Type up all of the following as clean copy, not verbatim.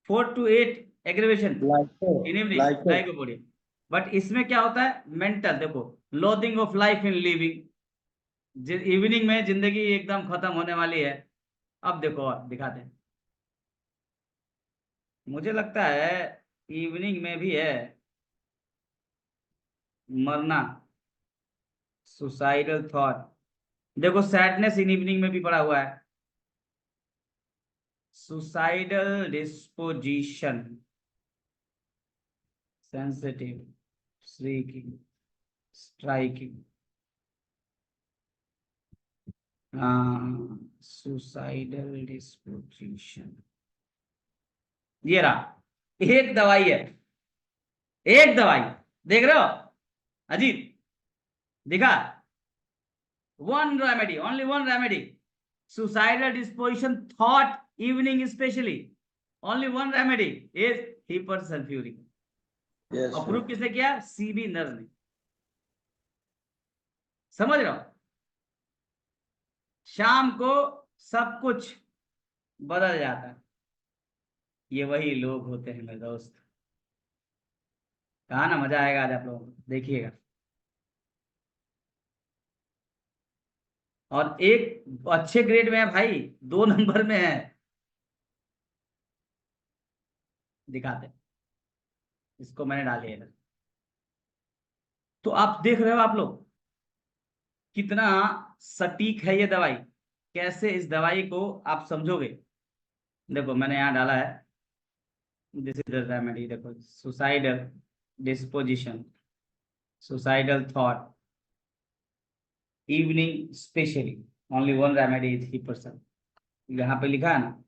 4 to 8 aggravation lyco in evening, lyco lycopodium. But इसमें क्या होता है, मेंटल, देखो, loathing of life in living, evening में जिंदगी एकदम खत्म होने वाली है। अब देखो और दिखाते हैं, मुझे लगता है इवनिंग में भी है मरना, सुसाइडल थॉट। देखो सैडनेस इन इवनिंग में भी पड़ा हुआ है, suicidal disposition, sensitive, shrieking, striking, suicidal disposition. ये रहा, एक दवाई है, एक दवाई, देख रहे हो अजीत, दिखा, one remedy, only one remedy, suicidal disposition thought evening especially, only one remedy is hypersulfuric। Yes approve किसने किया, सीबी नर्स ने। समझ रहे हो, शाम को सब कुछ बदल जाता है, ये वही लोग होते हैं मेरे दोस्त। कहा ना मजा आएगा आज आप लोगों को, देखिएगा। और एक अच्छे ग्रेड में है भाई, 2 नंबर में है, दिखाते हैं। इसको मैंने डाली है, तो आप देख रहे हो आप लोग कितना सटीक है ये दवाई, कैसे इस दवाई को आप समझोगे। देखो मैंने यहाँ डाला है, दिस इज द रेमेडी, देखो, suicidal disposition, suicidal thought, evening specially, only one remedy is हिपरसन। यहाँ पे लिखा है ना,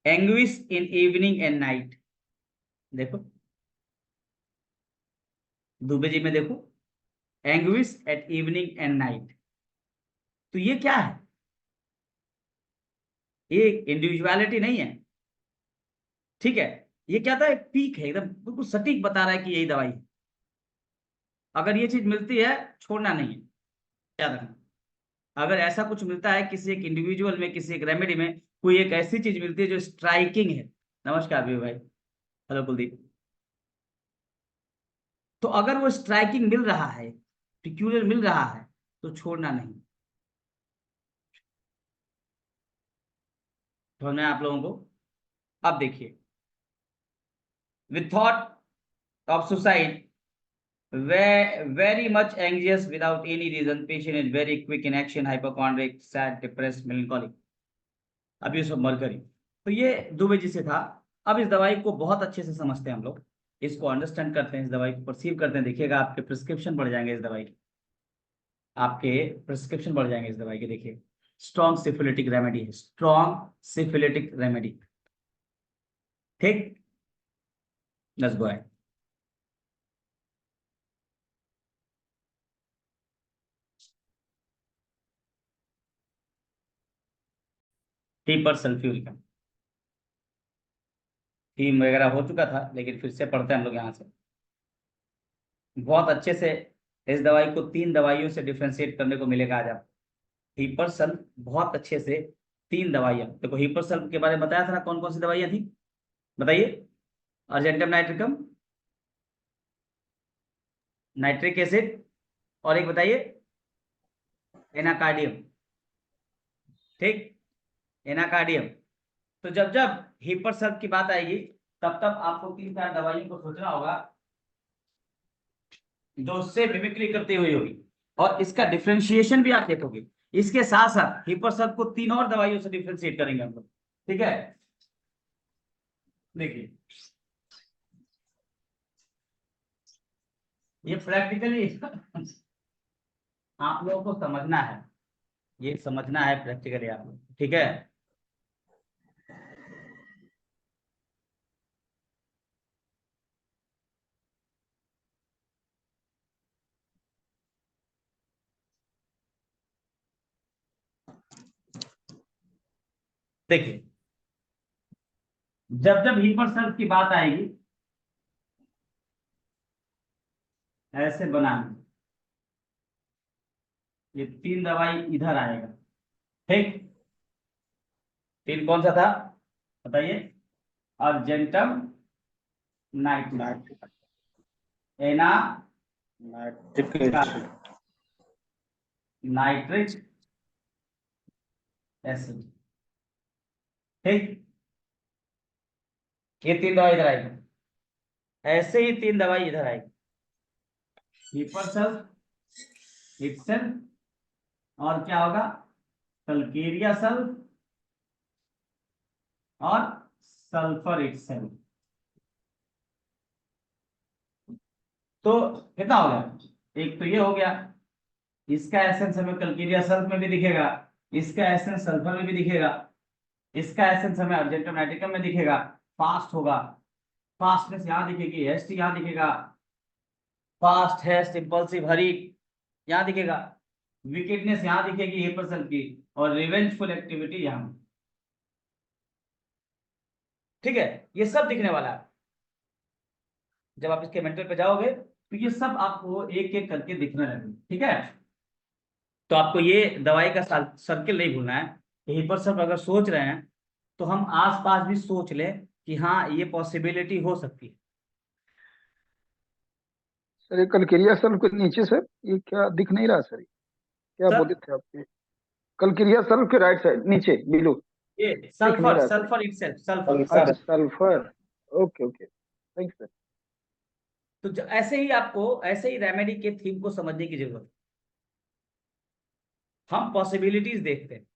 anguish in evening and night, देखो दुबे जी में देखो, anguish at evening and night. तो ये क्या है, ये इंडिविजुअलिटी नहीं है, ठीक है, ये क्या था, एक पीक है, एकदम बिल्कुल सटीक बता रहा है कि यही दवाई है। अगर ये चीज मिलती है, छोड़ना नहीं है, याद रखना। अगर ऐसा कुछ मिलता है किसी एक इंडिविजुअल में, किसी एक रेमेडी में, कोई एक ऐसी चीज मिलती है जो स्ट्राइकिंग है, नमस्कार भी भाई, हेलो कुलदीप, तो अगर वो स्ट्राइकिंग मिल रहा है, पिक्यूलियर मिल रहा है, तो छोड़ना नहीं। तो मैं आप लोगों को, अब देखिए, with thought of suicide, very much anxious without any reason, patient is very quick in action, hypochondriac, sad, depressed, melancholic। अब ये सब मरकरी, तो ये दुबे जी से था। अब इस दवाई को बहुत अच्छे से समझते हैं हम लोग, इसको अंडरस्टैंड करते हैं, इस दवाई को परसीव करते हैं। देखिएगा आपके प्रिस्क्रिप्शन बढ़ जाएंगे इस दवाई के, आपके प्रिस्क्रिप्शन बढ़ जाएंगे इस दवाई के। देखिए, स्ट्रॉन्ग सिफिलिटिक रेमेडी है, स्ट्रॉन्ग सिफिलिटिक रेमेडी, ठीक, let's go ahead. Hyper sulphuric, theme वगैरह हो चुका था, लेकिन फिर से पढ़ते हैं हम लोग यहाँ से बहुत अच्छे से। इस दवाई को 3 दवाइयों से डिफ्रेंशिएट करने को मिलेगा आज आप। हिपरसल बहुत अच्छे से 3 दवाइयां, देखो हिपरसल के बारे में बताया था ना, कौन कौन सी दवाइयां थी, बताइए। अर्जेंटम नाइट्रिकम, नाइट्रिक एसिड, और एक बताइए, एनाकार्डियम, ठीक, एनाकार्डियम। तो जब जब हिपरसल की बात आएगी, तब तब आपको 3-4 दवाइयों को सोचना होगा जो उससे मिमिक्री करती हुई होगी, और इसका डिफ्रेंशिएशन भी आप देखोगे। इसके साथ साथ हिपरसल को 3 और दवाइयों से डिफ्रेंशिएट करेंगे हम लोग, ठीक है। देखिए, ये प्रैक्टिकली आप लोगों को समझना है, ये समझना है प्रैक्टिकली आप लोग, ठीक है। देखिए, जब जब हिपरसल की बात आएगी, ऐसे बनाना, ये 3 दवाई इधर आएगा, ठीक। तीन कौन सा था बताइए? अर्जेंटम नाइट्रिक, एना नाइट्रिक एसिड। ठीक, ये तीन दवाई इधर आएगी, ऐसे ही तीन दवाई इधर आएगी, हिपरसल्फ, इटसेल्फ, और क्या होगा, कल्केरिया सल्फ और सल्फर इटसेल्फ। तो कितना हो गया? एक तो ये हो गया, इसका एसेंस हमें कल्केरिया सल्फ में भी दिखेगा, इसका एसेंस सल्फर में भी दिखेगा, इसका एसेंस हमें अर्जेंटम नाइट्रिकम में दिखेगा। फास्ट होगा, फास्टनेस यहाँ दिखेगी, हेस्ट यहाँ दिखेगा, फास्ट हेस्ट इंपल्सिव हरी यहाँ दिखेगा, विकेटनेस यहाँ दिखेगी हिपरसेल्फ की, और रिवेंजफुल एक्टिविटी यहाँ। ठीक है, ये सब दिखने वाला है। जब आप इसके मेंटल पे जाओगे तो ये सब आपको एक एक करके दिखने लगेगा। ठीक है, तो आपको ये दवाई का सर्किल नहीं भूलना है। यहीं पर सब अगर सोच रहे हैं तो हम आसपास भी सोच लें कि हाँ ये पॉसिबिलिटी हो सकती है। सर ये कलकेरिया सल्फ के नीचे सर ये क्या दिख नहीं रहा सर, क्या सर बोले थे आपके? कलकेरिया सल्फ के राइट साइड नीचे बिलो ये दिख नहीं सल्फर, रहा सर। Sulphur itself, sulphur. अच्छा sulphur, okay okay, thank sir. तो ऐसे ही आपको ऐसे ही रेमेडी के थीम को समझने की जरूरत है। हम पॉसिबिलिटीज देखते हैं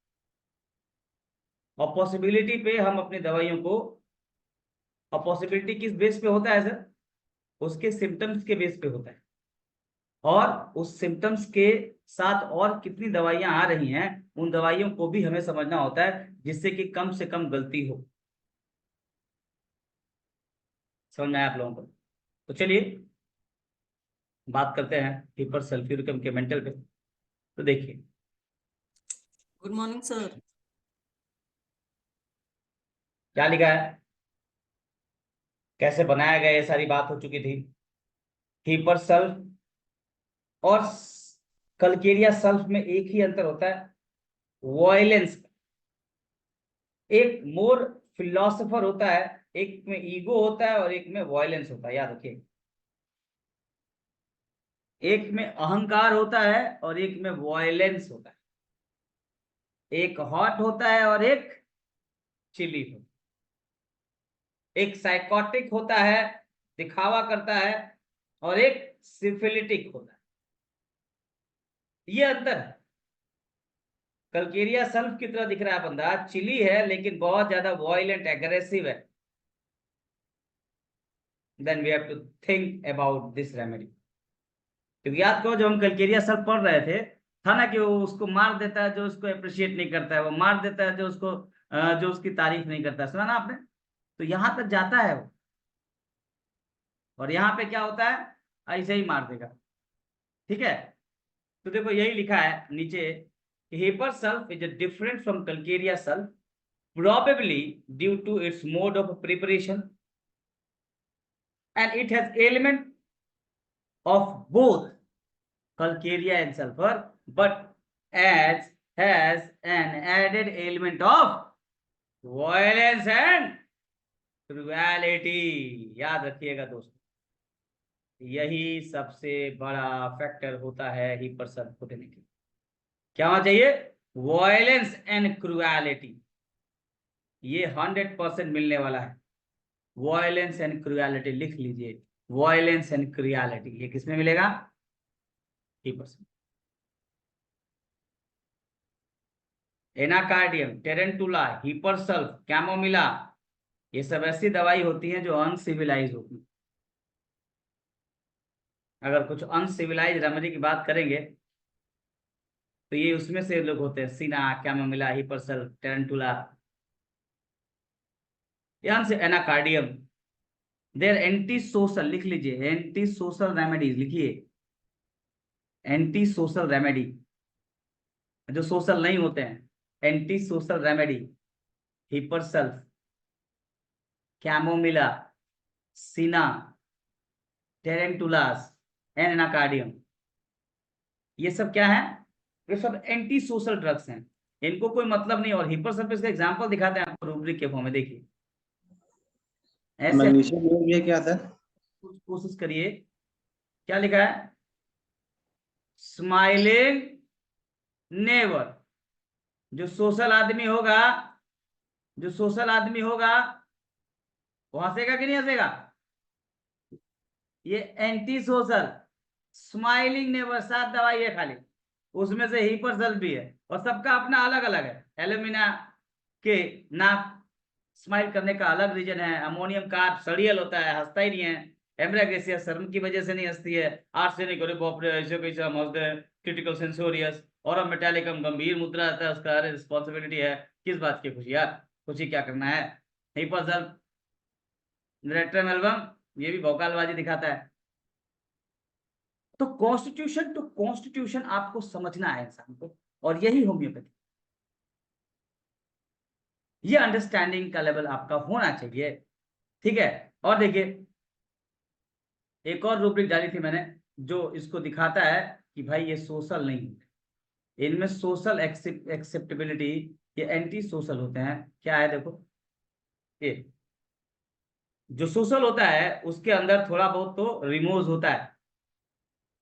और पॉसिबिलिटी पे हम अपनी दवाइयों को, और पॉसिबिलिटी किस बेस पे होता है सर? उसके सिम्टम्स के बेस पे होता है, और उस सिम्टम्स के साथ और कितनी दवाइयां आ रही हैं उन दवाइयों को भी हमें समझना होता है, जिससे कि कम से कम गलती हो। समझ में आया आप लोगों को? तो चलिए बात करते हैं हिपर सल्फ्यूरिकम के मेंटल पे। तो देखिए, गुड मॉर्निंग सर। क्या लिखा है, कैसे बनाया गया, ये सारी बात हो चुकी थी। हिपर सल्फ और कल्केरिया सल्फ में एक ही अंतर होता है, वॉयलेंस। एक मोर फिलोसोफर होता है, एक में ईगो होता है और एक में वॉयलेंस होता है, याद रखिए। एक में अहंकार होता है और एक में वॉयलेंस होता है। एक हॉट होता है और एक चिली होता है। एक साइकोटिक होता है, दिखावा करता है, और एक सिफिलिटिक होता है। ये अंतर है। कल्केरिया सल्फ की तरह दिख रहा है बंदा, चिली है लेकिन बहुत ज्यादा वॉयलेंट एग्रेसिव है। Then we have to think about this remedy. क्योंकि याद करो, जब हम कल्केरिया सल्फ पढ़ रहे थे, था ना कि वो उसको मार देता है जो उसको अप्रिशिएट नहीं करता है, वो मार देता है जो उसको जो उसकी तारीफ नहीं करता है। सुना ना आपने? तो यहां तक जाता है वो, और यहाँ पे क्या होता है, ऐसे ही मार देगा। ठीक है, तो देखो यही लिखा है नीचे, hepar sulph is different from calcarea sulph probably due to its mode of preparation, and it has element of both calcarea and sulfur, but as has an added element of violence and cruelty। याद रखिएगा दोस्तों, यही सबसे बड़ा factor होता है hepar sulph को देने के। क्या होना चाहिए? Violence and cruelty. ये 100% मिलने वाला है। वॉयलेंस एंड क्रुएलिटी लिख लीजिए, वॉयलेंस एंड क्रुएलिटी ये किसमें मिलेगा? Hepar sulph. Anacardium, tarantula, hepar sulph, chamomilla, ये सब ऐसी दवाई होती है जो अनसिविलाइज होती है। अगर कुछ अनसिविलाइज रेमेडी की बात करेंगे तो ये उसमें से लोग होते हैं, सीना, कैमोमिला, हिपर सल्फ, टेरेंटुला। ध्यान से, एनाकार्डियम, देर एंटी सोशल, लिख लीजिए एंटी सोशल रेमेडीज, लिखिए एंटी सोशल रेमेडी, जो सोशल नहीं होते हैं, anti social remedy, hepar sulph, chamomilla, सीना, टेरेंटुलास एंड एनाकार्डियम। ये सब क्या है? ये सब एंटी सोशल ड्रग्स हैं। इनको कोई मतलब नहीं। और हिपर सरफेस का एग्जांपल दिखाते हैं आपको रूब्रिक के फॉर्म में, देखिए ऐसे मैग्नीशियम ये क्या था? कोशिश करिए, क्या लिखा है, स्माइलिंग नेवर। जो सोशल आदमी होगा, जो सोशल आदमी होगा वो हंसेगा कि नहीं हंसेगा? ये एंटी सोशल, स्माइलिंग नेवर 7 दवाई है खाली, उसमें से हिपरसल भी है, और सबका अपना अलग अलग है। एल्यूमिना के नाक स्माइल करने का अलग रीजन है, अमोनियम कार्ब सड़ियल होता है, हंसता ही नहीं है, एम्ब्राग्रेसिया शर्म की वजह से नहीं हंसती है, आर्सेनिक अरे बाप रे ऐसे कैसे हम हंसते हैं, क्रिटिकल सेंसोरियस और मेटालिकम गंभीर मुद्रा रहता है उसका, अरे रिस्पॉन्सिबिलिटी है, किस बात की खुशी यार, खुशी क्या करना है। हिपरसल रेट्रम एल्बम, ये भी भौकालबाजी दिखाता है। तो कॉन्स्टिट्यूशन टू कॉन्स्टिट्यूशन आपको समझना है इंसान को, और यही होम्योपैथी, ये अंडरस्टैंडिंग का लेवल आपका होना चाहिए, ठीक है। और देखिए एक और रूब्रिक डाली थी मैंने जो इसको दिखाता है कि भाई ये सोशल नहीं होते, इनमें सोशल एक्सेप्टेबिलिटी, ये एंटी सोशल होते हैं। क्या है देखो, ये जो सोशल होता है उसके अंदर थोड़ा बहुत तो रिमोज होता है,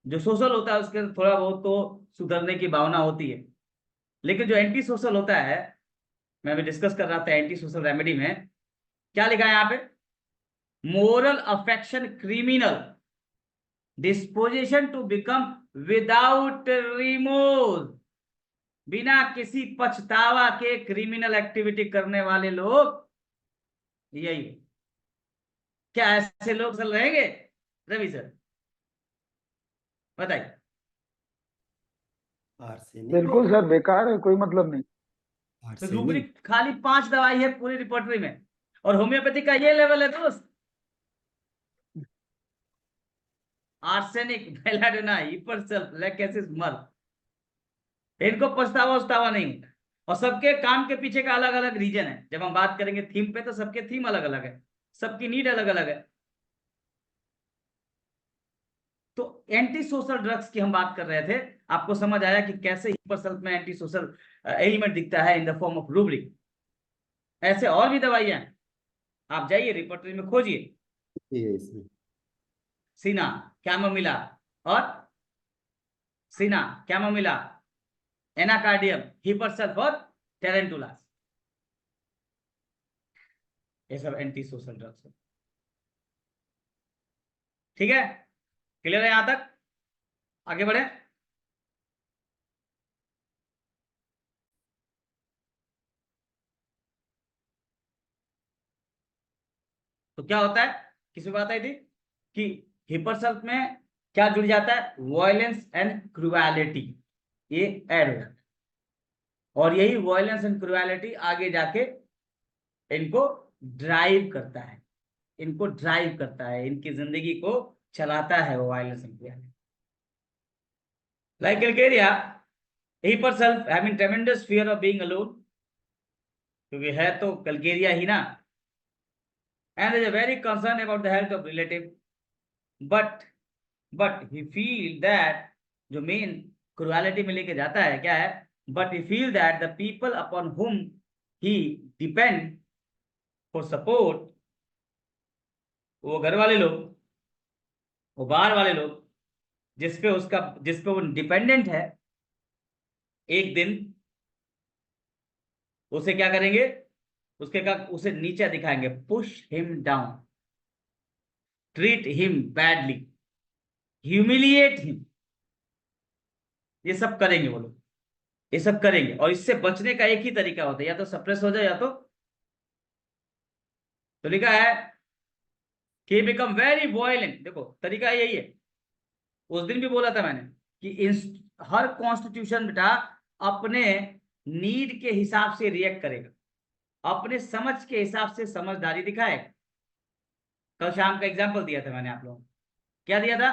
जो सोशल होता है उसके अंदर थोड़ा बहुत तो सुधरने की भावना होती है। लेकिन जो एंटी सोशल होता है, मैं अभी डिस्कस कर रहा था एंटी सोशल रेमेडी में, क्या लिखा है यहाँ पे, moral affection criminal disposition to become without remorse, बिना किसी पछतावा के क्रिमिनल एक्टिविटी करने वाले लोग यही है। क्या ऐसे लोग चल रहेंगे रवि सर, बताइए। आर्सेनिक। बिल्कुल सर, बेकार है, कोई मतलब नहीं। तो रूब्रिक खाली 5 दवाई है पूरी रिपोर्टरी में, और होम्योपैथी का ये लेवल है दोस्त, आर्सेनिक, बेलाडोना, हिपरसल्फ, लैकेसिस, मर्फ, इनको पछतावा उछतावा नहीं होता। और सबके काम के पीछे का अलग अलग रीजन है। जब हम बात करेंगे थीम पे तो सबके थीम अलग अलग है, सबकी नीड अलग अलग है। तो एंटी सोशल ड्रग्स की हम बात कर रहे थे, आपको समझ आया कि कैसे हिपरसल्फ में एंटी सोशल एलिमेंट दिखता है in the form of rubric. ऐसे और भी दवाइयां हैं, आप जाइए रिपोर्टरी में खोजिए, इसमें सीना कैमोमिला, और सीना कैमोमिला, एनाकार्डियम, हिपरसल्फ और टेरेंटुलास, ये सब एंटी सोशल ड्रग्स है। ठीक है, क्लियर है यहां तक, आगे बढ़े। तो क्या होता है, किसी बात आई थी कि हिपरसल्फ में क्या जुड़ जाता है, वायलेंस एंड क्रुएलिटी, ये ऐड हो जाता है, और यही वायलेंस एंड क्रुएलिटी आगे जाके इनको ड्राइव करता है, इनको ड्राइव करता है, इनकी जिंदगी को चलाता है वो violence and cruelty. Like calcarea, hepar sulph having tremendous fear of being alone, क्योंकि है तो कल्केरिया ही ना, and is very concerned about the health of relative, but he feel that, जो मेन क्रुएलिटी में लेके जाता है क्या है, but he feel that the people upon whom he depend for support, वो घर वाले लोग, वो बाहर वाले लोग, जिसपे वो डिपेंडेंट है, एक दिन उसे क्या करेंगे, उसे नीचे दिखाएंगे, push him down, treat him badly, humiliate him, ये सब करेंगे वो लोग, ये सब करेंगे। और इससे बचने का एक ही तरीका होता है, या तो सप्रेस हो जाए या तो लिखा है कि बिकम वेरी वॉयलेंट। देखो तरीका यही है, उस दिन भी बोला था मैंने कि हर कॉन्स्टिट्यूशन बेटा अपने नीड के हिसाब से रिएक्ट करेगा, अपने समझ के हिसाब से समझदारी दिखाएगा। कल शाम का एग्जाम्पल दिया था मैंने आप लोगों को, क्या दिया था,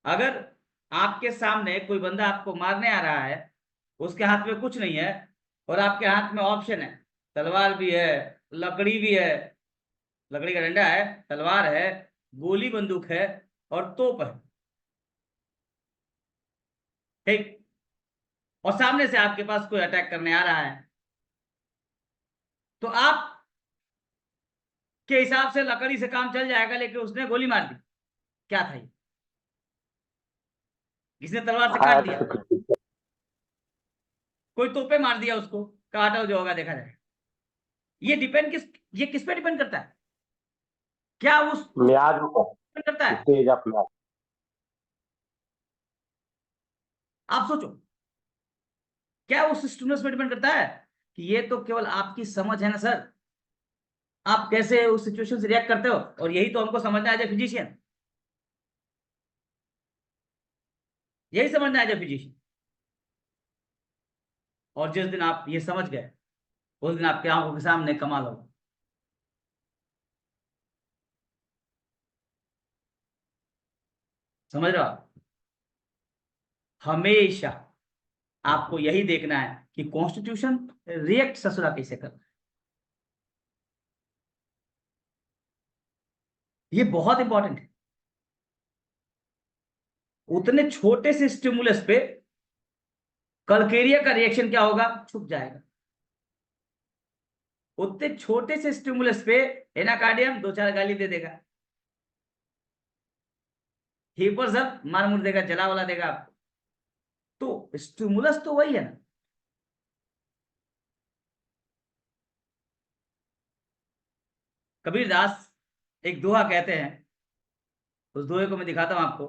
अगर आपके सामने कोई बंदा आपको मारने आ रहा है, उसके हाथ में कुछ नहीं है, और आपके हाथ में ऑप्शन है, तलवार भी है, लकड़ी भी है, लकड़ी का डंडा है, तलवार है, गोली बंदूक है, और तोप है, ठीक, और सामने से आपके पास कोई अटैक करने आ रहा है, तो आप के हिसाब से लकड़ी से काम चल जाएगा, लेकिन उसने गोली मार दी, क्या था ये? किसने तलवार से काट दिया, कोई तोपे मार दिया उसको, काटा जो होगा देखा जाएगा। ये किस पे डिपेंड करता है? क्या उस म्याद डिपेंड करता है? स्टेज ऑफ म्याद। आप सोचो, क्या उस स्टिमुलस पे डिपेंड करता है? कि ये तो केवल आपकी समझ है ना सर, आप कैसे उस सिचुएशन से रिएक्ट करते हो, और यही तो हमको समझना है एज ए फिजिशियन, यही समझना है एज ए फिजिशियन। और जिस दिन आप ये समझ गए, उस दिन आपके आंखों के सामने कमाल होगा। समझ रहे हो आप? हमेशा आपको यही देखना है कि कॉन्स्टिट्यूशन रिएक्ट ससुरा कैसे करना है। ये बहुत इंपॉर्टेंट है। उतने छोटे से स्टिमुलस पे कल्केरिया का रिएक्शन क्या होगा? छुप जाएगा। उतने छोटे से स्टिमुलस पे एनाकार्डियम 2-4 गाली दे देगा, हीपर सब मार मुर देगा, जला वाला देगा आपको। तो स्टिमुलस तो वही है ना। कबीर दास एक दोहा कहते हैं, उस दोहे को मैं दिखाता हूं आपको।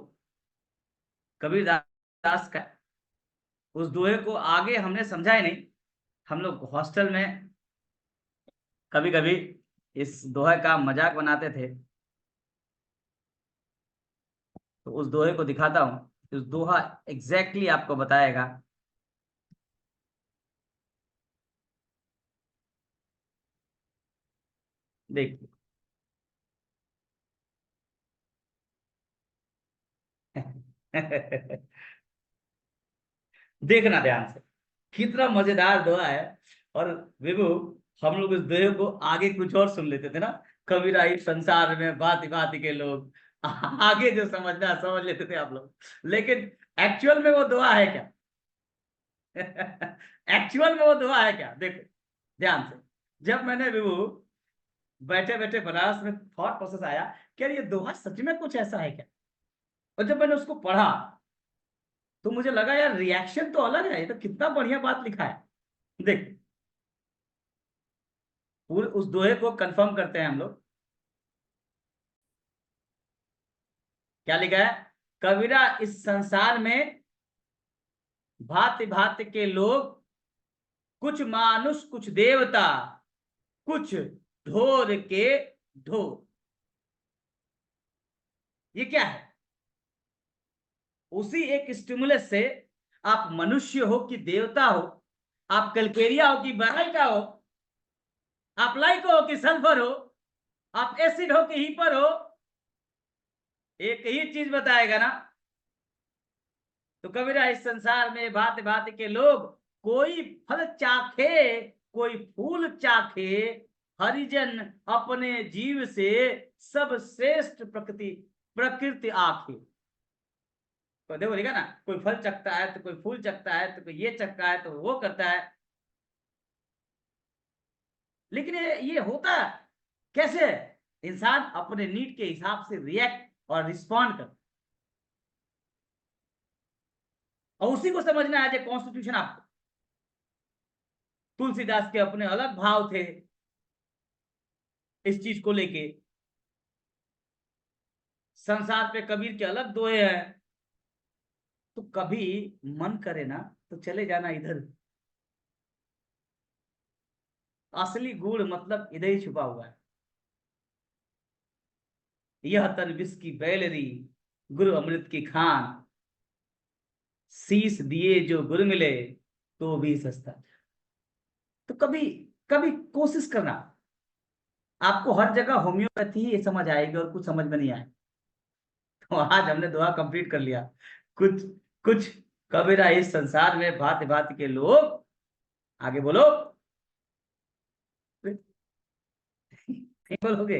कबीर दास का उस दोहे को आगे हमने समझा ही नहीं। हम लोग हॉस्टल में कभी कभी इस दोहे का मजाक बनाते थे, तो उस दोहे को दिखाता हूं। उस दोहा एग्जैक्टली आपको बताएगा। देखिए देखना ध्यान से, कितना मजेदार दोहा है। और विभु, हम लोग इस दोहे को आगे कुछ और सुन लेते थे ना, कबीरा इस संसार में भांति भांति के लोग, आगे जो समझना समझ लेते थे आप लोग। लेकिन एक्चुअल में वो दोहा है क्या? एक्चुअल में वो दोहा है क्या? देखो ध्यान से। जब मैंने विभु बैठे बैठे बनारस में थॉट प्रोसेस आया कि यार ये दोहा सच में कुछ ऐसा है क्या, और जब मैंने उसको पढ़ा तो मुझे लगा यार रिएक्शन तो अलग है, ये तो कितना बढ़िया बात लिखा है। देख, पूरे उस दोहे को कंफर्म करते हैं हम लोग। क्या लिखा है? कबीरा इस संसार में भांति भांति के लोग, कुछ मानुष कुछ देवता, कुछ ढोर के ढोर। ये क्या है? उसी एक स्टिमुलस से आप मनुष्य हो कि देवता हो, आप कल्केरिया हो कि बराइटा हो, आप लाइको हो कि सल्फर हो, आप एसिड हो कि हीपर हो, एक ही चीज बताएगा ना। तो कबीरा इस संसार में भांति भांति के लोग, कोई फल चाखे कोई फूल चाखे, हरिजन अपने जीव से सब श्रेष्ठ प्रकृति प्रकृति आखे। तो देखो लिखा ना, कोई फल चखता है तो कोई फूल चखता है, तो कोई ये चखता है तो वो करता है। लेकिन ये होता कैसे? इंसान अपने नीड के हिसाब से रिएक्ट और रिस्पॉन्ड कर, और उसी को समझना है जो कॉन्स्टिट्यूशन। आपको तुलसीदास के अपने अलग भाव थे इस चीज को लेके, संसार पे कबीर के अलग दोहे हैं। तो कभी मन करे ना तो चले जाना इधर, असली गुड़ मतलब इधर ही छुपा हुआ है। यह तन विष की बैलरी, गुरु अमृत की खान, शीश दिए जो गुरु मिले तो भी सस्ता। तो कभी कभी कोशिश करना, आपको हर जगह होम्योपैथी ही समझ आएगी और कुछ समझ में नहीं आए। तो आज हमने दुआ कंप्लीट कर लिया। कुछ कुछ कबीरा इस संसार में भांति भांति के लोग, आगे बोलो, नहीं बोलोगे?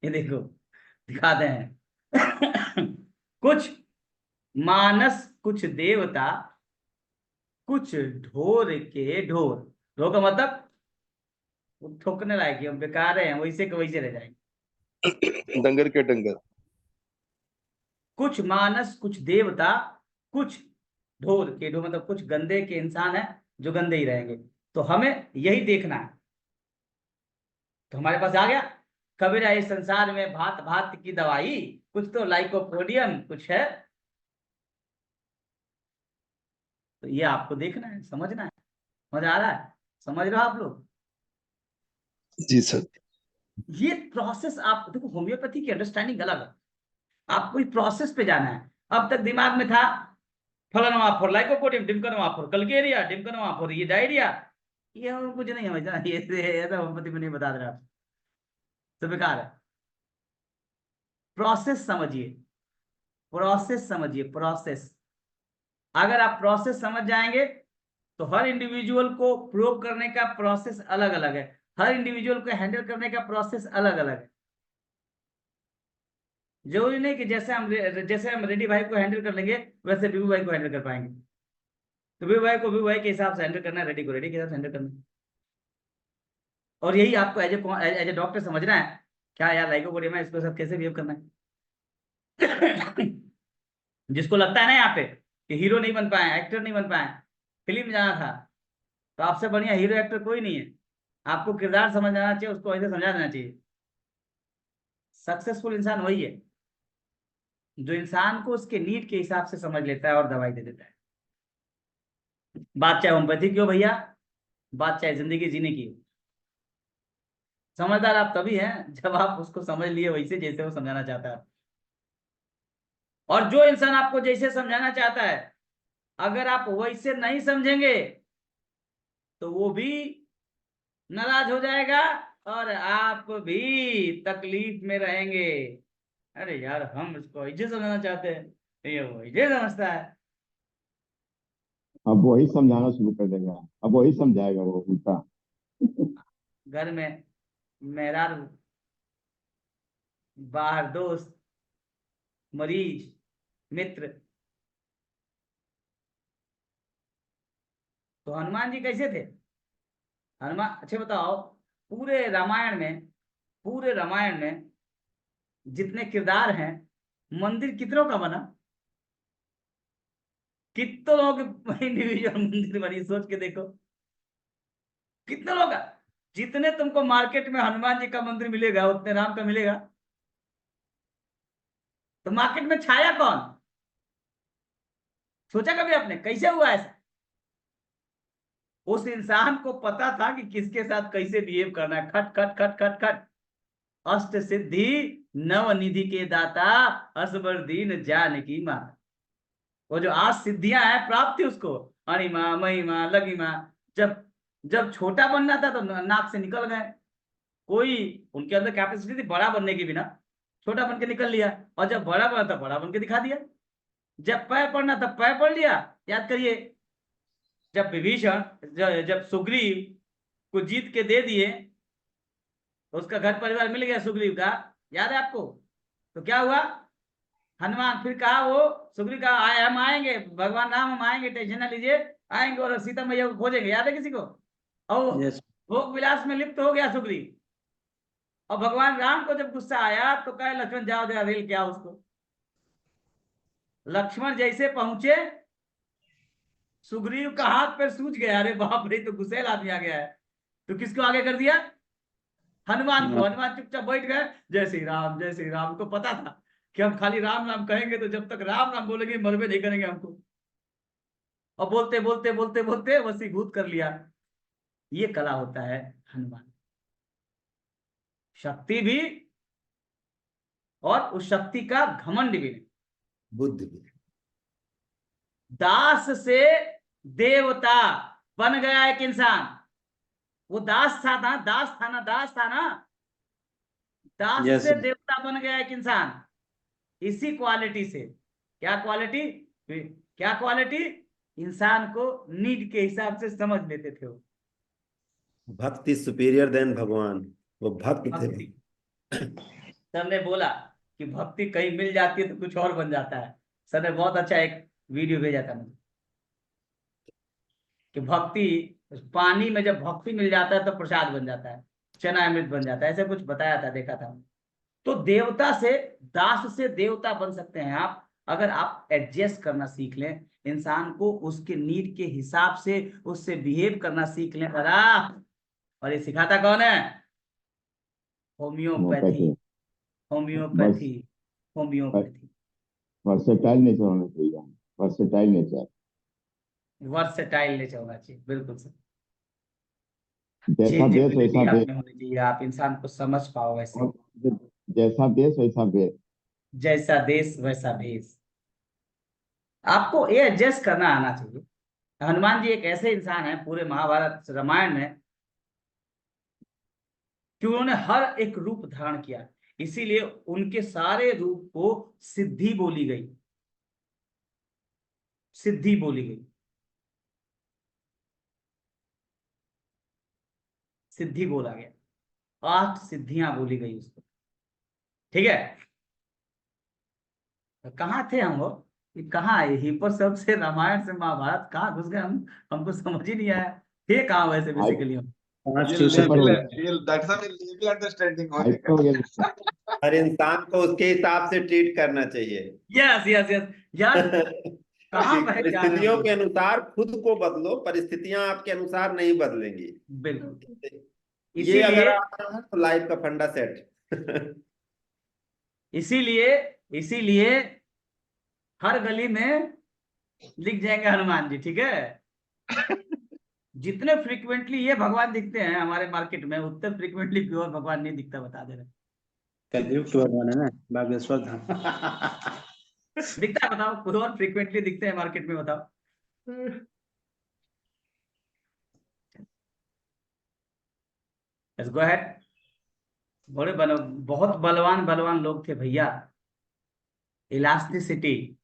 ये देखो दिखाते हैं। कुछ मानस कुछ देवता, कुछ ढोर के ढोर, ढोर का मतलब वो ठोकने लायक, हम बेकार हैं, वैसे के वैसे रह जाएंगे। डंगर के डंगर। कुछ मानस कुछ देवता, कुछ ढोर के ढोर मतलब कुछ गंदे के इंसान है जो गंदे ही रहेंगे। तो हमें यही देखना है। तो हमारे पास आ गया कबीरा इस संसार में भांत भांत की दवाई, कुछ तो लाइकोपोडियम कुछ है। तो ये आपको देखना है, समझना है। समझ आ रहा है? समझ रहे हो आप लोग? जी सर। ये प्रोसेस आप देखो, होम्योपैथी की अंडरस्टैंडिंग अलग है। आपको इस प्रोसेस पे जाना है। अब तक दिमाग में था फलाना लाइकोपोडियम, डिमकनवाफोर कल्केरिया, डिमकनवाफोर ये डायरिया, ये हम कुछ नहीं समझना। ये तो होम्योपैथी में नहीं बता रहा, तो बेकार है। प्रोसेस समझिए, प्रोसेस समझिए, प्रोसेस। अगर आप प्रोसेस समझ जाएंगे तो हर इंडिविजुअल को प्रूव करने का प्रोसेस अलग अलग है, हर इंडिविजुअल को हैंडल करने का प्रोसेस अलग अलग है। जरूरी नहीं कि जैसे हम रेड्डी भाई को हैंडल कर लेंगे वैसे बीबू भाई को हैंडल कर पाएंगे। तो बीबू भाई को बीबू भाई के हिसाब से हैंडल करना है, रेड्डी को रेड्डी के हिसाब से हैंडल करना है। और यही आपको एज ए डॉक्टर समझना है, क्या यार लाइकोपोडियम है, इसके साथ कैसे बिहेव करना है। जिसको लगता है ना यहाँ पे कि हीरो नहीं बन पाए, एक्टर नहीं बन पाए, फिल्म जाना था, तो आपसे बढ़िया हीरो एक्टर कोई नहीं है। आपको किरदार समझ आना चाहिए, उसको ऐसे समझा देना चाहिए। सक्सेसफुल इंसान वही है जो इंसान को उसके नीड के हिसाब से समझ लेता है और दवाई दे देता है। बात चाहे होम्योपैथी की हो भैया, बात चाहे जिंदगी जीने की हो। समझदार आप तभी हैं जब आप उसको समझ लिए वैसे जैसे वो समझाना चाहता है। और जो इंसान आपको जैसे समझाना चाहता है, अगर आप वैसे नहीं समझेंगे तो वो भी नाराज हो जाएगा और आप भी तकलीफ में रहेंगे। अरे यार हम इसको ऐसे समझना चाहते हैं, ये वो ऐसे समझता है। अब वही समझाना शुरू कर देगा, अब वही समझाएगा वो उल्टा। घर में मेहरारू, बाहर दोस्त, मरीज, मित्र। तो हनुमान जी कैसे थे? हनुमान, अच्छा बताओ, पूरे रामायण में, पूरे रामायण में जितने किरदार हैं, मंदिर कितनों का बना? कितनों लोगों की इंडिविजुअल मंदिर बनी, सोच के देखो। कितने लोग का? जितने तुमको मार्केट में हनुमान जी का मंदिर मिलेगा उतने राम का मिलेगा। तो मार्केट में छाया कौन? सोचा कभी आपने कैसे हुआ ऐसा? उस इंसान को पता था कि किसके साथ कैसे बिहेव करना है। खट खट खट खट खट, अष्ट सिद्धि नवनिधि के दाता, असबर दीन जानकी माता। वो जो 8 सिद्धियां हैं प्राप्त थी उसको, अणिमा महिमा लगिमा। जब जब छोटा बनना था तो नाक से निकल गए। कोई उनके अंदर कैपेसिटी थी बड़ा बनने की भी ना, छोटा बन के निकल लिया। और जब बड़ा बना था बड़ा बन के दिखा दिया। जब पैर पड़ना था पैर पड़ लिया। याद करिए, जब विभीषण जब सुग्रीव को जीत के दे दिए तो उसका घर परिवार मिल गया सुग्रीव का, याद है आपको? तो क्या हुआ? हनुमान फिर कहा, वो सुग्रीव कहा आए हम आएंगे, भगवान राम हम आएंगे, टेंशन ना लीजिए, आएंगे और सीता मैया को खोजेंगे। याद है किसी को? और यस। भोग विलास में लिप्त हो गया सुग्रीव। और भगवान राम को जब गुस्सा आया तो कहे लक्ष्मण जाओ जरा रेल क्या उसको। लक्ष्मण जैसे पहुंचे, सुग्रीव का हाथ पैर सूज गया। अरे बाप रे, तो गुस्सेल आदमी आ गया है। तो किसको आगे कर दिया? हनुमान को। हनुमान चुपचाप बैठ गए, जय श्री राम जय श्री राम। को पता था कि हम खाली राम राम कहेंगे तो जब तक राम राम बोलेंगे मरवे नहीं करेंगे हमको। और बोलते बोलते बोलते बोलते वसीभूत कर लिया। ये कला होता है हनुमान। शक्ति भी, और उस शक्ति का घमंड भी नहीं। बुद्धि भी। दास से देवता बन गया एक इंसान। वो दास था ना, दास था ना, दास था ना, दास Yes, से sir. देवता बन गया एक इंसान। इसी क्वालिटी से। क्या क्वालिटी? क्या क्वालिटी? इंसान को नीड के हिसाब से समझ लेते थे वो। भक्ति सुपीरियर देन भगवान, वो भक्त थे। भक्ति, सर ने बोला कि भक्ति कहीं मिल जाती है तो कुछ और बन जाता है। सर ने बहुत अच्छा एक वीडियो भेजा था मुझे। कि भक्ति, पानी में जब भक्ति मिल जाता है तो प्रसाद बन जाता है, चना अमृत बन जाता है, ऐसे कुछ बताया था, देखा था। तो देवता से, दास से देवता बन सकते हैं आप, अगर आप एडजस्ट करना सीख लें, इंसान को उसके नीड के हिसाब से उससे बिहेव करना सीख लें। और ये सिखाता कौन है? Homeopathy, homeopathy, homeopathy. Versatile nature होना चाहिए, वर्सेटाइल नेचर। वर्सेटाइल नेचर होना चाहिए, बिल्कुल सर। जैसा देश वैसा आप भेष, में होनी चाहिए, आप इंसान को समझ पाओ वैसे। और जैसा देश वैसा भेष। जैसा देश वैसा भेष। आपको ये एडजस्ट करना आना चाहिए। हनुमान जी एक ऐसे इंसान हैं पूरे महाभारत रामायण में कि उन्होंने हर एक रूप धारण किया, इसीलिए उनके सारे रूप को सिद्धि बोली गई, सिद्धि बोली गई, सिद्धि बोला गया, 8 सिद्धियां बोली गई उसको। ठीक है, तो कहाँ थे हम लोग? कहाँ आए ही पर सबसे, रामायण से महाभारत कहाँ घुस गए हम, हमको समझ ही नहीं आया। थे कहाँ वैसे बेसिकली हम? हर इंसान को उसके हिसाब से ट्रीट करना चाहिए। यस यस यस यार, कहाँ बह जा रहे परिस्थितियों हैं? के अनुसार खुद को बदलो, परिस्थितियां आपके अनुसार नहीं बदलेंगी। बिल्कुल। ये अगर इसीलिए आता है तो लाइफ का फंडा सेट। इसीलिए इसीलिए हर गली में लिख जाएंगे हनुमान जी, ठीक है। जितने फ्रीक्वेंटली ये भगवान दिखते हैं हमारे मार्केट में, उतने फ्रीक्वेंटली प्योर भगवान नहीं दिखता, बता दे रहे। कलयुग तो भगवान है ना, बागेश्वर धाम। दिखता है, बताओ, प्योर फ्रीक्वेंटली दिखते हैं मार्केट में, बताओ। Let's go ahead. बड़े बहुत बलवान बलवान लोग थे भैया, इलास्टिसिटी।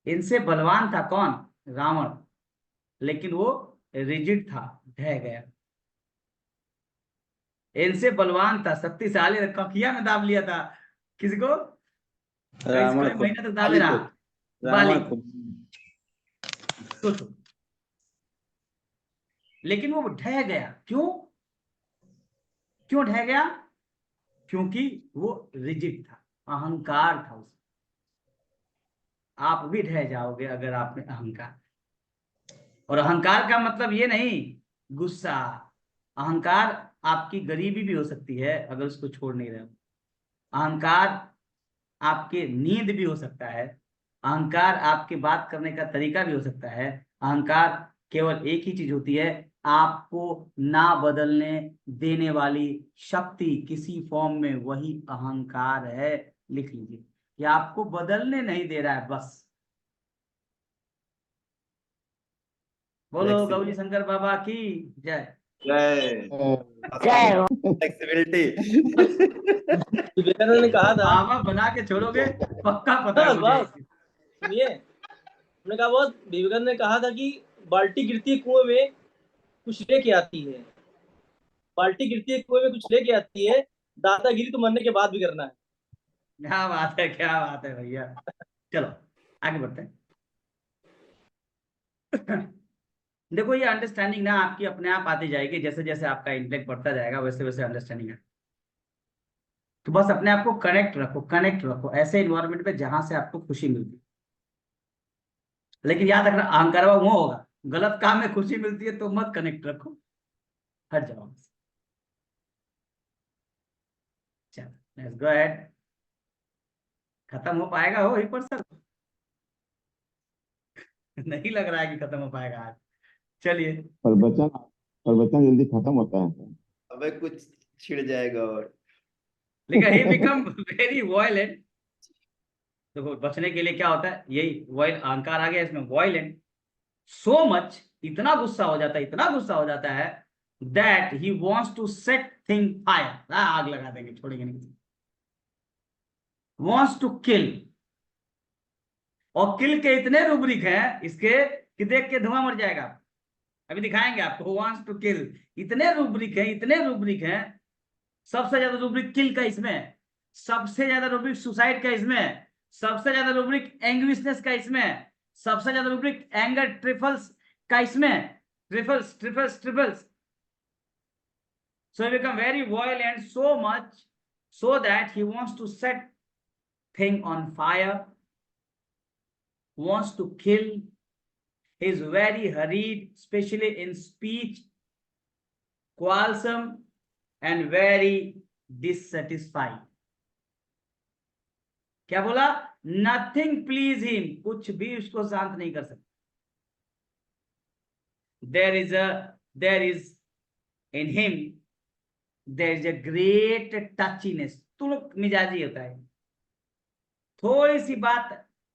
इनसे बलवान था कौन? रावण। लेकिन वो रिजिड था, ढह गया। इनसे बलवान था, शक्तिशाली, ककिया में दाब लिया था किसी को, रावण कई को, महीने तक दाबे रहा, बाली रावण को। को। सोचो, लेकिन वो ढह गया, क्यों? क्यों ढह गया? क्योंकि वो रिजिड था, अहंकार था उसमें। आप भी ढह जाओगे अगर आप में अहंकार। और अहंकार का मतलब ये नहीं गुस्सा, अहंकार आपकी गरीबी भी हो सकती है अगर उसको छोड़ नहीं रहे हो। अहंकार आपके नींद भी हो सकता है, अहंकार आपके बात करने का तरीका भी हो सकता है। अहंकार केवल एक ही चीज होती है, आपको ना बदलने देने वाली शक्ति किसी फॉर्म में, वही अहंकार है। लिख लीजिए कि आपको बदलने नहीं दे रहा है, बस। बोलो गौरी शंकर बाबा की जय। जय फ्लेक्सिबिलिटी। विवेकानंद ने कहा था, बाबा बना के छोड़ोगे पक्का पता है मुझे। सुनिए, हमने कहा बहुत, विवेकानंद ने कहा था कि बाल्टी गिरती है कुएं में कुछ लेके आती है, बाल्टी गिरती है कुएं में कुछ लेके आती है, दादागिरी तो मरने के बाद भी करना है। क्या बात है, क्या बात है भैया। चलो आगे बढ़ते हैं। देखो, ये अंडरस्टैंडिंग ना आपकी अपने आप आती जाएगी, जैसे जैसे आपका इंटेलेक्ट बढ़ता जाएगा वैसे वैसे अंडरस्टैंडिंग है। तो बस अपने आप को कनेक्ट रखो, कनेक्ट रखो ऐसे इन्वायरमेंट में जहां से आपको खुशी मिलती है। लेकिन याद रखना, अहंकार वो होगा, गलत काम में खुशी मिलती है तो मत कनेक्ट रखो, हट जाओ। चलो लेट्स गो अहेड। खत्म हो पाएगा हो ही पर सर? नहीं लग रहा है कि खत्म हो पाएगा आज। चलिए, प्रवचन जल्दी खत्म होता है। अबे कुछ छिड़ जाएगा और। लेकिन ही बिकम वेरी वायलेंट। देखो, बचने के लिए क्या होता है, यही अहंकार आ गया इसमें, वायलेंट सो मच, इतना गुस्सा हो जाता है, इतना गुस्सा हो जाता है that he wants to set thing fire, आग लगा देंगे, छोड़ेंगे नहीं। वांट्स टू किल, और किल के इतने रूब्रिक हैं इसके कि देख के धुआं मर जाएगा। अभी दिखाएंगे आपको। वांट्स टू किल, इतने रूब्रिक हैं, इतने रूब्रिक हैं। सबसे ज्यादा रूब्रिक किल का इसमें, सबसे ज्यादा रूब्रिक सुसाइड का इसमें, सबसे ज्यादा रूब्रिक एंग्विशनेस का इसमें, सबसे ज्यादा रूब्रिक एंगर ट्रिफल्स का इसमें, trifles. So he become very violent, so much so that he wants to set thing on fire, wants to kill. He is very hurried, especially in speech, quarrelsome and very dissatisfied. क्या बोला? Nothing please him, कुछ भी उसको शांत नहीं कर सकता. There is in him there is a great touchiness. तुलक मिजाजी होता है, थोड़ी सी बात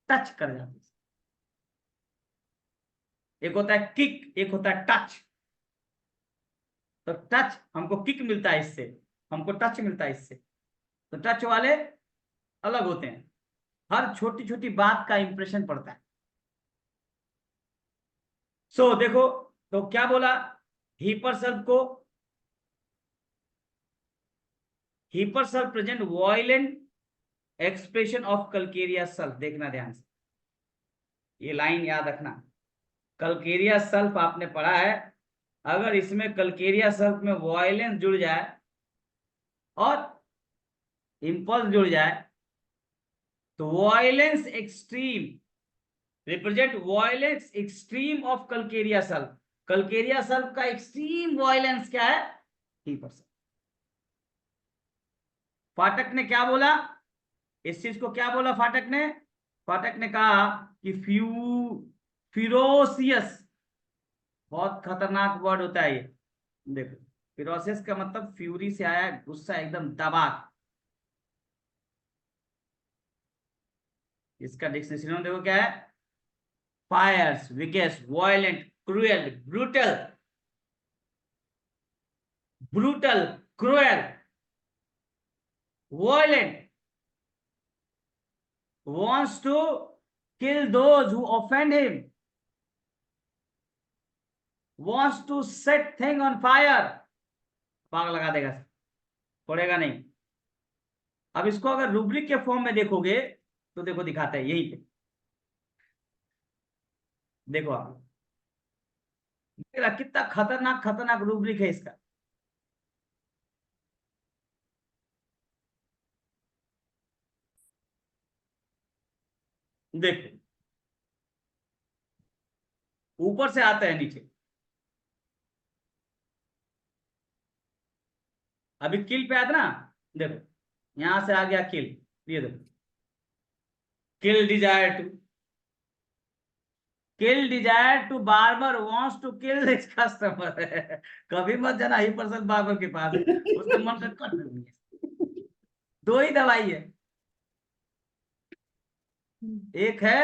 टच कर जाती है. एक होता है किक, एक होता है टच. तो टच, हमको किक मिलता है इससे, हमको टच मिलता है इससे. तो टच वाले अलग होते हैं, हर छोटी छोटी बात का इंप्रेशन पड़ता है. सो देखो, तो क्या बोला? हीपरसल्फ को, hepar sulph present violent expression of calcarea sulph. देखना ध्यान से, ये लाइन याद रखना. कल्केरिया सल्फ आपने पढ़ा है, अगर इसमें कल्केरिया सल्फ में वायलेंस जुड़ जाए और इंपल्स जुड़ जाए तो violence extreme represent violence extreme of calcarea sulph. Calcarea sulph का एक्सट्रीम वायलेंस क्या है? हीपरसल्फ. फाटक ने क्या बोला इस चीज को? क्या बोला फाटक ने? फाटक ने कहा कि फिरोसियस, बहुत खतरनाक वर्ड होता है ये. देखो, फिरोसियस का मतलब फ्यूरी से आया, गुस्सा, एकदम दबा. इसका डिक्शनरी में देखो क्या है? Fierce, vicious, violent, cruel, brutal, cruel, violent, wants to kill those who offend him, wants to set thing on fire. पाग लगा देगा, पड़ेगा नहीं. अब इसको अगर रूब्रिक के फॉर्म में देखोगे तो देखो दिखाता है यहीं पे. देखो आप, कितना खतरनाक खतरनाक रूब्रिक है इसका. देखो, ऊपर से आता है नीचे. अभी किल पे आता ना, देखो यहां से आ गया किल. ये देखो, kill desire to barber wants to kill his customer. कभी मत जाना ही पर्सन बार्बर के पास, उसका मन का कट नहीं है. दो ही दवाई है, एक है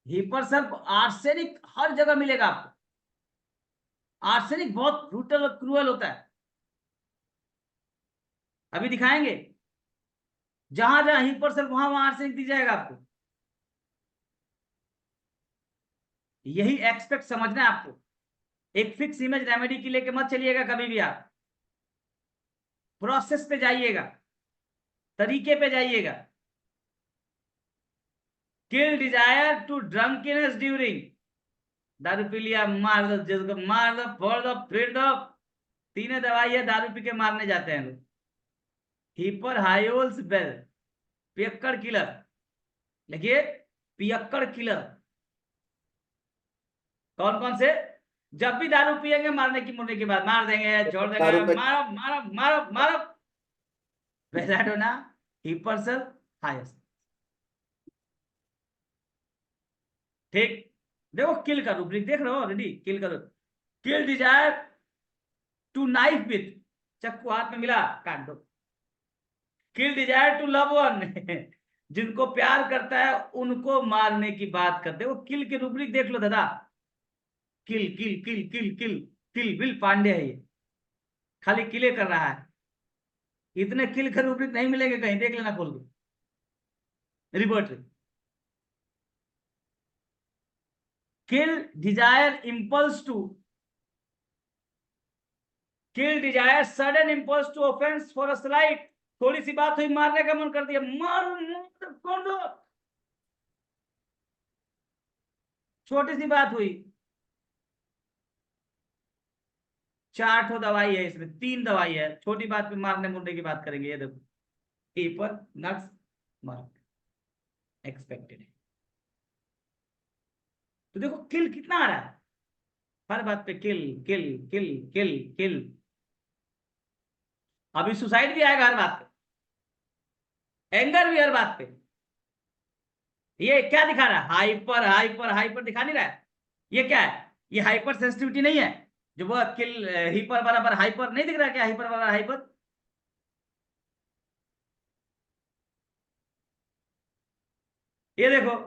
हीपरसल्फ. आर्सेनिक हर जगह मिलेगा आपको. आर्सेनिक बहुत ब्रूटल और क्रूअल होता है, अभी दिखाएंगे. जहां जहां हीपरसल्फ वहां आर्सेनिक दी जाएगा आपको. यही एक्सपेक्ट समझना है आपको. एक फिक्स इमेज रेमेडी की लेके मत चलिएगा कभी भी. आप प्रोसेस पे जाइएगा, तरीके पे जाइएगा. किल डिजायर टू ड्रंकनेस ड्यूरिंग, दारू पी लिया, मार दो, जिसको मार दो, फोड़ दो, फिर दो. तीनों दवाई है, दारू पी के मारने जाते हैं लोग. हीपर हायोल्स बेल, पियक्कड़ किलर. देखिए, पियक्कड़ किलर कौन कौन से? जब भी दारू पिएंगे, मारने की मुड़ने के बाद मार देंगे, छोड़ देंगे, मारो मारो मारो मारो. Belladonna, hepar sulph, highest. ठीक, देखो किल का रूब्रिक देख रहे हो ऑलरेडी. किल का किल डिजायर टू नाइफ विथ, चाकू हाथ में मिला, काट दो. किल डिजायर टू लव वन, जिनको प्यार करता है उनको मारने की बात करते. वो किल के रूब्रिक देख लो दादा. किल किल किल किल किल किल बिल पांडे है ये, खाली किले कर रहा है. इतने किल के रूब्रिक नहीं मिलेंगे कहीं, देख लेना खोल के. रिबर्ट, kill desire impulse to, kill desire sudden impulse to offense for a slight. थोड़ी सी बात हुई, मारने का मन कर दिया, मारो, कौन दो. छोटी सी बात हुई, 4 ठो दवाई है इसमें, 3 दवाई है, छोटी बात पे मारने मुरने की बात करेंगे। ये देखो हीपर नक्स मार्क एक्सपेक्टेड है। तो देखो किल कितना आ रहा है, हर बात पे किल किल किल किल किल। अभी सुसाइड भी आएगा हर बात पे, एंगर भी हर बात पे। ये क्या दिखा रहा है, हाइपर हाइपर हाइपर दिखा नहीं रहा है। ये क्या है, ये हाइपर सेंसिटिविटी नहीं है, जो वो किल हिपर बराबर हाइपर नहीं दिख रहा, क्या हिपर बराबर हाइपर। ये देखो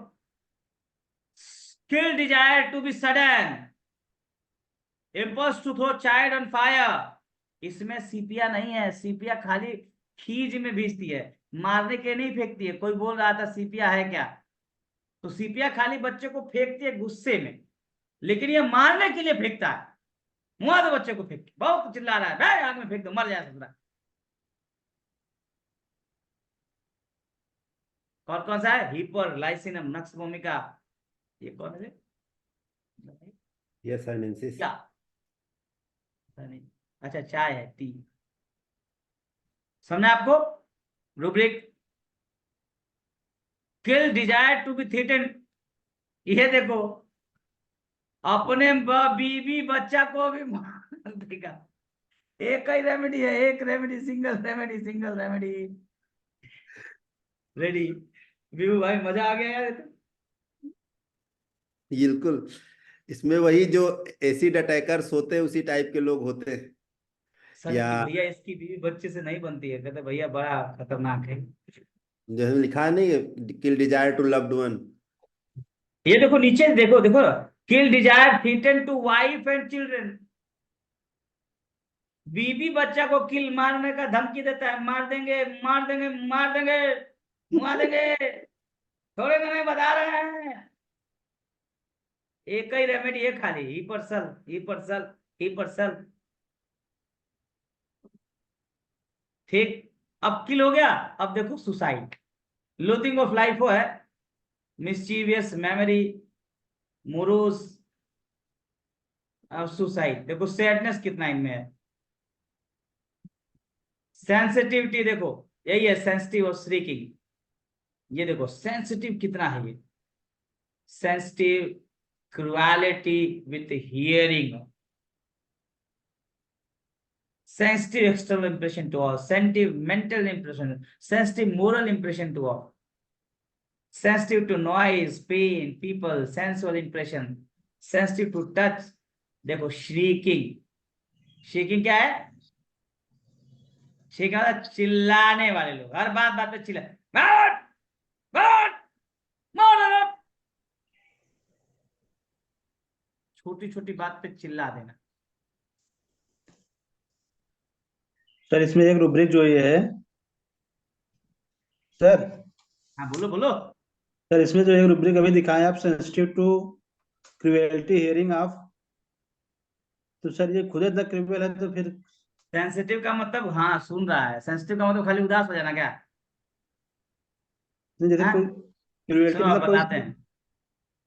kill desire to be sudden, impulse to throw child on fire. इसमें सीपिया नहीं है, सीपिया खाली खींच में भेजती है, मारने के नहीं फेंकती है। कोई बोल रहा था सीपिया है क्या, तो सीपिया खाली बच्चे को फेंकती है गुस्से में, लेकिन ये मारने के लिए फेंकता है। मुआ दो बच्चे को फेंक, बहुत चिल्ला रहा है, भाई आग में फेंक दो मर जाए सकता। कौन कौन सा है, हिपर लाइसिनम नक्स भूमिका, ये कौन है, यस साइनेंसिस। क्या नहीं, अच्छा चाय है, टी। समझा आपको rubric, kill desire to be threatened. ये देखो अपने बीवी बच्चा को भी मार देगा। एक ही रेमेडी है, एक remedy, single remedy, single remedy. Ready view भाई, मजा आ गया यार ये तो। बिल्कुल, इसमें वही जो एसिड अटैकर्स होते हैं उसी टाइप के लोग होते हैं। सर या की भैया इसकी बीवी बच्चे से नहीं बनती है, कहते भैया बड़ा खतरनाक है। जो है लिखा नहीं है, kill desire to loved one. ये देखो नीचे देखो, देखो kill desire threaten to wife and children. बीवी बच्चा को किल मारने का धमकी देता है, मार देंगे मार देंगे मार देंगे मुआ देंगे, थोड़े में बता रहे हैं। एक ही रेमेडी है खाली, हिपरसल हिपरसल हिपरसल। ठीक, अब किल हो गया। अब देखो सुसाइड, लोथिंग ऑफ लाइफ वो है, मिस्चीवियस मेमोरी, मोरोस, सुसाइड। देखो सैडनेस कितना इनमें है, सेंसिटिविटी देखो यही है, सेंसिटिव और श्रीकिंग। ये देखो सेंसिटिव कितना है, ये sensitive, cruelty with hearing, sensitive external impression to all, sensitive mental impression, sensitive moral impression to all, sensitive to noise, pain, people, sensual impression, sensitive to touch। देखो shrieking, shrieking क्या है, shrieking मतलब चिल्लाने वाले लोग, हर बात बात पे चिल्ला, मार मार मार, छोटी छोटी बात पे चिल्ला देना। सर इसमें एक रूब्रिक जो ये है सर, हाँ बोलो बोलो। सर इसमें जो एक रूब्रिक अभी दिखाए आप, sensitive to cruelty hearing of, तो सर ये खुद इतना क्रिमिनल है तो फिर सेंसिटिव का मतलब हाँ सुन रहा है, सेंसिटिव का मतलब खाली उदास हो जाना क्या, जैसे हाँ? कोई क्रुएलिटी चलो आप मतलब कोई बताते हैं,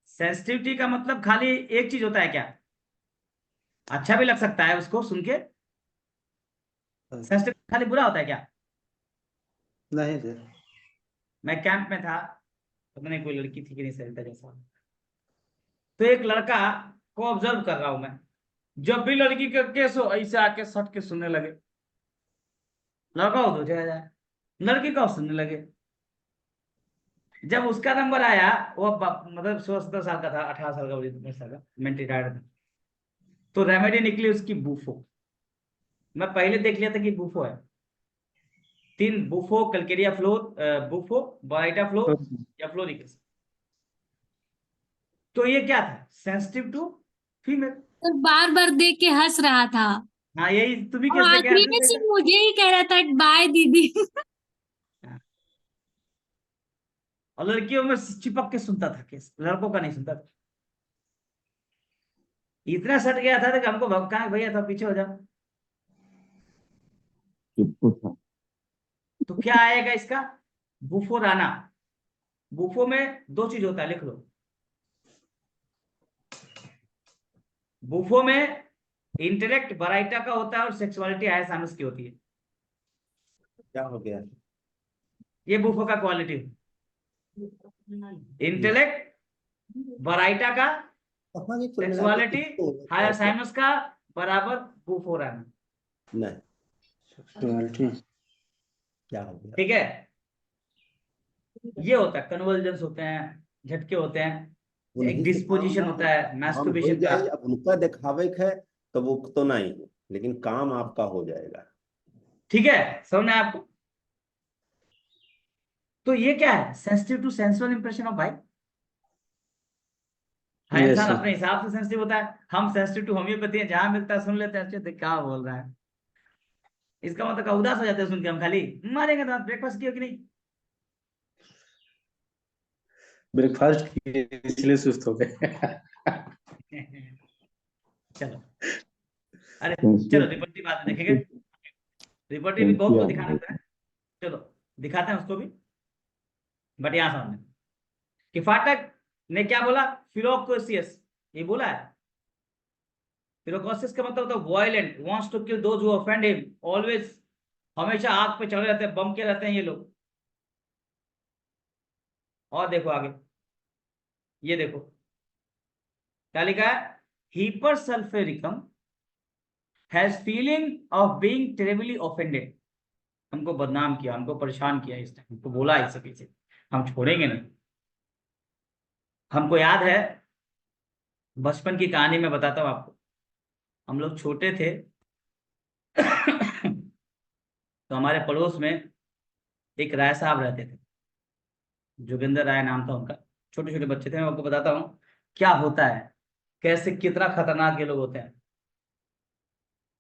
सेंसिटिविटी का मतलब खाली एक चीज होता है क्या, अच्छा भी लग सकता है उसको सुन के, सेंसिटिव खाली बुरा होता है क्या। नहीं सर। मैं कैंप में था, पता नहीं कोई लड़की थी कि नहीं, सरिता जैसा, तो एक लड़का को ऑब्जर्व कर रहा हूं मैं, जब भी लड़की का केस हो ऐसे आके सट के सुनने लगे, लड़का हो तो जाए, लड़की का सुनने लगे। जब उसका नंबर आया, वो मतलब 16-17 साल का था, 18 साल का, 19 साल का, मेंटली रिटायर्ड था, तो रेमेडी निकली उसकी बूफो। मैं पहले देख लिया था कि बूफो है, 3 Bufo, Calcarea floor, Bufo, बोराइटा floor या फ्लोरिकस। तो ये क्या था, सेंसिटिव टू फीमेल। तो बार बार देख के हंस रहा था, हाँ यही तुम्ही और कैसे आखिरी में सिर्फ मुझे ही कह रहा था बाय दीदी। और लड़कियों में चिपक के सुनता था केस, लड़कों का नहीं सुनता था। इतना सट गया था कि हमको भटका, भैया था पीछे हो जाओ। तो क्या आएगा इसका, बुफोराना। बुफो में 2 चीज होता है, लिख लो। बुफो में इंटेलेक्ट बराइटा का होता है और सेक्सुअलिटी हायसानस की होती है। क्या हो गया? ये बुफो का क्वालिटी। इंटेलेक्ट बराइटा का, सेक्सुअलिटी हायसानस का बराबर बुफो रहना। नहीं, Sexuality. क्या हो गया? ठीक है, ये होता है, कन्वर्जेंस होते हैं, झटके होते हैं, एक उन्हीं से डिस्पोजिशन काम होता है काम हो मैस्टरबेशन का। जाए। अब उनका दिखावे है तो वो तो नहीं, लेकिन काम आपका हो जाएगा। ठीक है, समझ में आया आपको? तो ये क्या है? Sensitive to sensual impression of भाई। हर Yes, इंसान sir. अपने हिसाब से सेंसिटिव होता है। हम सेंसिटिव टू होम्योपैथी है, जहां मिलता है सुन लेते हैं, अच्छे देख क्या बोल रहा है। इसका मतलब क्या, उदास हो जाते हैं सुन के हम, खाली मारेंगे तो ब्रेकफास्ट किया कि नहीं। ब्रेकफास्ट किए इसलिए सुस्त हो गए। चलो, अरे चलो रिपोर्ट की बात देखेंगे। रिपोर्ट भी बहुत कुछ दिखाना होता है, चलो दिखाते हैं उसको भी। बट यहाँ समझना कि फाटक ने क्या बोला, फिलोकोसियस ये बोला है। फिलोकोसियस का मतलब होता है violent, wants to kill those who offend him, always, हमेशा आग पे चढ़े रहते हैं, बम के रहते हैं ये लोग। और देखो आगे, ये देखो क्या लिखा है, hepar sulphuricum has feeling of being terribly offended. हमको बदनाम किया, हमको परेशान किया, इस टाइम हमको बोला इस सभी से, हम छोड़ेंगे नहीं। हमको याद है बचपन की कहानी में बताता हूँ आपको। हम लोग छोटे थे तो हमारे पड़ोस में एक राय साहब रहते थे, जोगिंदर राय नाम था उनका। छोटे छोटे बच्चे थे, मैं आपको बताता हूँ क्या होता है, कैसे कितना खतरनाक ये लोग होते हैं।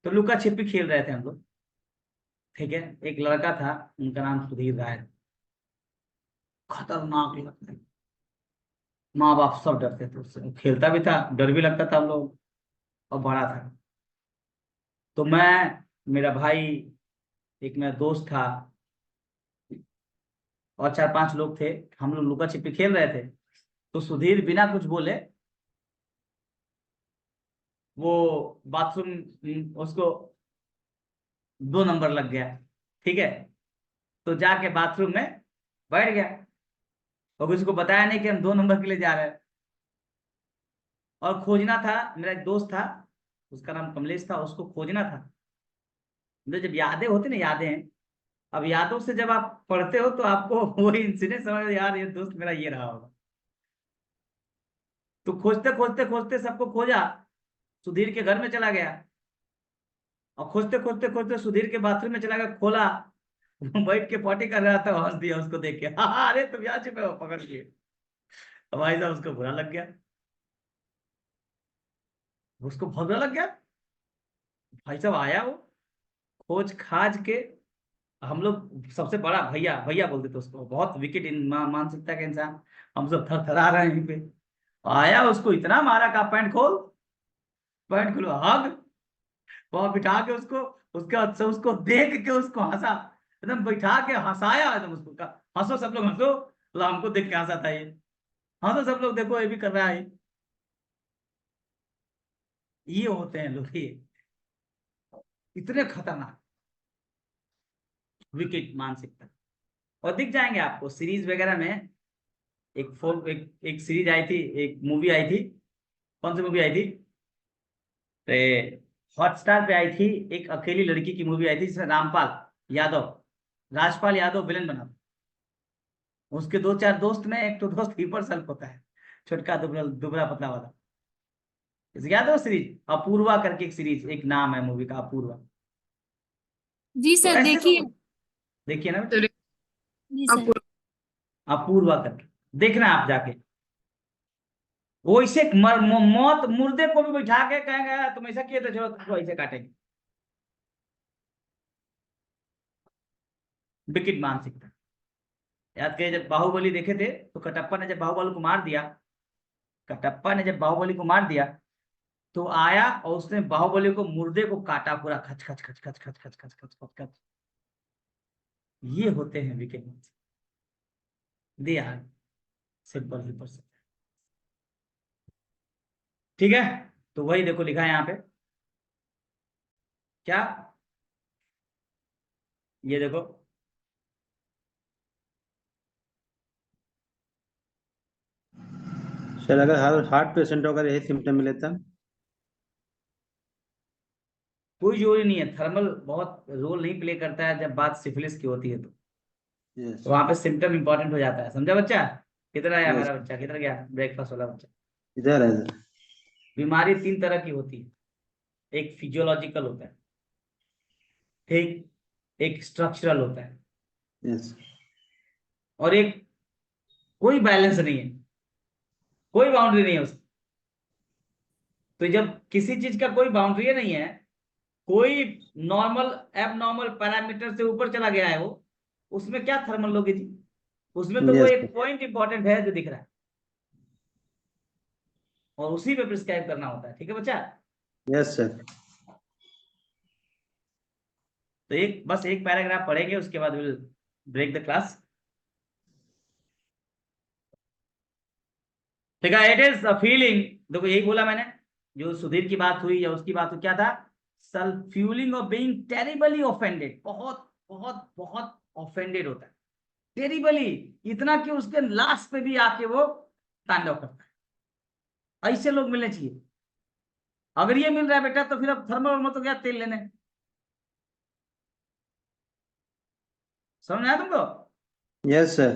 तो लुका छिपी खेल रहे थे हम लोग, ठीक है। एक लड़का था, उनका नाम सुधीर राय, खतरनाक लगता है, माँ बाप सब डरते थे उससे। खेलता भी था, डर भी लगता था हम लोग, और बड़ा था। तो मैं, मेरा भाई, एक मेरा दोस्त था, और 4-5 लोग थे। हम लोग लुका छिपी खेल रहे थे। तो सुधीर बिना कुछ बोले वो बाथरूम, उसको 2 नंबर लग गया, ठीक है। तो जाके बाथरूम में बैठ गया, और किसी को बताया नहीं कि हम 2 नंबर के लिए जा रहे हैं। और खोजना था, मेरा एक दोस्त था, उसका नाम कमलेश था, उसको खोजना था। मतलब जब यादें होती ना, यादें, अब यादों से जब आप पढ़ते हो तो आपको वही इंसिडेंट समझ, यार ये दोस्त मेरा ये रहा होगा। तो खोजते खोजते खोजते सबको खोजा, सुधीर के घर में चला गया, और खोजते खोजते खोजते सुधीर के बाथरूम में चला गया, खोला, बैठ के पॉटी कर रहा था, हंस दिया उसको देख के, हाँ अरे तुम यहाँ छिपे हो, पकड़ लिए। अब भाई साहब उसको बुरा लग गया, उसको बहुत बुरा लग गया। भाई साहब आया वो, खोज खाज के, हम लोग सबसे बड़ा भैया, भैया बोलते थे उसको, बहुत विकेट मानसिकता का इंसान, हम सब थर थरा रहे हैं यहीं पे। आया, उसको इतना मारा का पैंट खोल, पैंट खोलो, हग, वहां बिठा के उसको, उसके बाद से उसको देख के उसको हंसा, एकदम बैठा के हंसाया एकदम उसको, कहा हंसो सब लोग हंसो। बोला हमको देख के हंसा था ये, हंसो सब लोग, देखो ये भी कर रहा है। ये होते हैं लोग, ये इतने खतरनाक विकेट मानसिकता। और दिख जाएंगे आपको सीरीज वगैरह में। एक सीरीज आई थी, एक मूवी आई थी, कौन सी मूवी आई थी, हॉटस्टार पे आई थी, एक अकेली लड़की की मूवी आई थी, जिसमें रामपाल यादव, राजपाल यादव विलन बना था। उसके 2-4 दोस्त में एक तो दोस्त हीपर सल्फ होता है, छोटका दुबला दुबला पतला वाला। इसे याद है वो सीरीज, अपूर्वा करके एक सीरीज, एक नाम है मूवी का, अपूर्वा। जी तो सर, ऐसे देखिए। लोग, देखिए ना बेटा, जी सर। अपूर्वा करके देखना आप जाके। वो इसे मौत, मुर्दे को भी बैठा के कहेंगे तुम ऐसा किए थे, चलो तुमको ऐसे काटेंगे। विकेट मानसिकता। याद करिए, जब बाहुबली देखे थे तो कटप्पा ने जब बाहुबली को मार दिया, कटप्पा ने जब बाहुबली को मार दिया, तो आया और उसने बाहुबली को, मुर्दे को काटा पूरा, खच खच खच खच खच खच खच खच खच खच। ये होते हैं विकेट मानसिकता। They are simple simple. ठीक है, तो वही देखो लिखा है यहाँ पे, क्या? ये देखो, सर अगर हर हार्ट पेशेंट होगा यही सिम्टम मिले तब? कोई जरूरी नहीं है, थर्मल बहुत रोल नहीं प्ले करता है जब बात सिफिलिस की होती है तो यस वहां पे सिम्टम इंपॉर्टेंट हो जाता है, समझा बच्चा? किधर आया Yes. हमारा बच्चा, किधर गया ब्रेकफास्ट वाला बच्चा? इधर है सर। बीमारी 3 तरह की होती है, एक फिजियोलॉजिकल होता है, ठीक, एक स्ट्रक्चरल होता है, यस और एक कोई बैलेंस नहीं है, कोई बाउंड्री नहीं है उसकी। तो जब किसी चीज का कोई बाउंड्री नहीं है, कोई नॉर्मल एबनॉर्मल पैरामीटर से ऊपर चला गया है, वो उसमें क्या थर्मल लोगे जी? उसमें तो वो Yes, एक sir. पॉइंट इंपॉर्टेंट है जो दिख रहा है और उसी पे प्रिस्क्राइब करना होता है, ठीक है बच्चा? Yes sir. तो एक बस एक पैराग्राफ पढ़ेंगे, उसके बाद विल ब्रेक द क्लास। ठीक है, इट इज अ फीलिंग, देखो यही बोला मैंने, जो सुधीर की बात हुई या उसकी बात हुई, क्या था? Self feeling of being terribly offended, बहुत बहुत बहुत ऑफेंडेड होता है, टेरिबली, इतना कि उसके लास्ट पे भी आके वो तांडव करता है। ऐसे लोग मिलने चाहिए। अगर ये मिल रहा है बेटा तो फिर अब थर्मल वर्मल तो क्या तेल लेने, समझ आया तुमको? Yes sir.